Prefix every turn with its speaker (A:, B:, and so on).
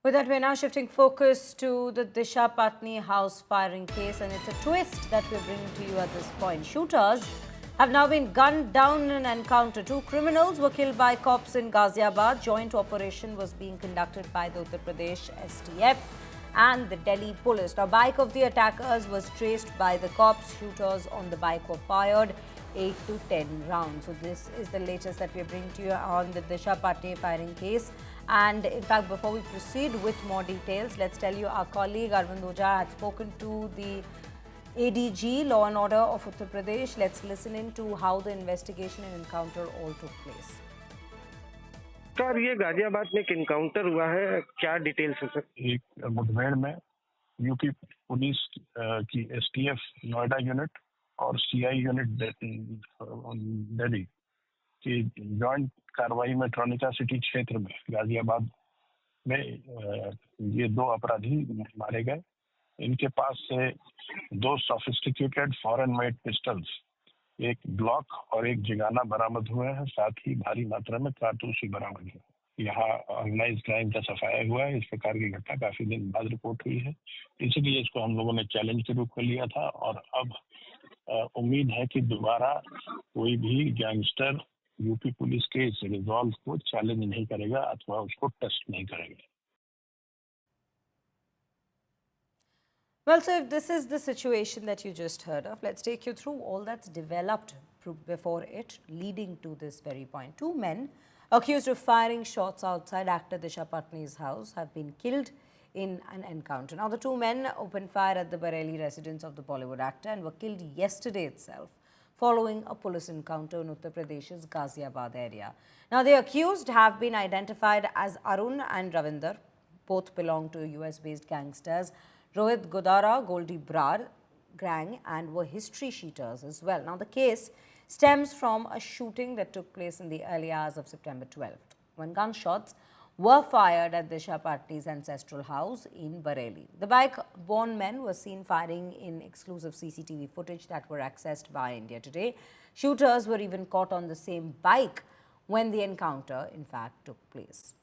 A: With that, we're now shifting focus to the Disha Patni house firing case, and it's a twist that we're bringing to you at this point. Shooters have now been gunned down in an encounter. Two criminals were killed by cops in Ghaziabad. Joint operation was being conducted by the Uttar Pradesh STF and the Delhi police. Now, bike of the attackers was traced by the cops. Shooters on the bike were fired 8 to 10 rounds. So this is the latest that we are bringing to you on the Disha Patni firing case. And in fact, before we proceed with more details, let's tell you our colleague Arvind Oja had spoken to the ADG, Law and Order of Uttar Pradesh. Let's listen in to how the investigation and encounter all took place.
B: Sir, ये गाजियाबाद में एक encounter हुआ है, क्या details है sir?
C: एक मुठभेड़ में यूपी पुलिस की एसटीएफ नोएडा यूनिट और सीआई यूनिट दिल्ली की जॉइंट कार्रवाई में ट्रोनिका सिटी क्षेत्र में गाजियाबाद में ये दो अपराधी मारे गए। इनके पास से दो सोफिस्टिकेटेड फॉरेन मेड पिस्टल्स, एक ग्लॉक और एक जिगाना बरामद हुए हैं। साथ ही भारी मात्रा में कारतूस भी बरामद हुए। यहाँ ऑर्गेनाइज क्राइम का सफाया हुआ है। इस प्रकार की घटना काफी दिन बाद रिपोर्ट हुई है, इसलिए इसको हम लोगों ने चैलेंज के रूप में लिया था। और अब उम्मीद है कि दोबारा कोई भी गैंगस्टर यूपी पुलिस के इस रिजॉल्व को चैलेंज नहीं करेगा अथवा उसको टेस्ट नहीं करेगा।
A: Well, so if this is the situation that you just heard of, let's take you through all that's developed before it, leading to this very point. Two men accused of firing shots outside actor Disha Patni's house have been killed in an encounter. Now, the two men opened fire at the Bareilly residence of the Bollywood actor and were killed yesterday itself, following a police encounter in Uttar Pradesh's Ghaziabad area. Now, the accused have been identified as Arun and Ravinder. Both belong to US-based gangsters Rohit Godara, Goldie Brar gang, and were history sheeters as well. Now, the case stems from a shooting that took place in the early hours of September 12th, when gunshots were fired at Disha Patni's ancestral house in Bareilly. The bike-borne men were seen firing in exclusive CCTV footage that were accessed by India Today. Shooters were even caught on the same bike when the encounter, in fact, took place.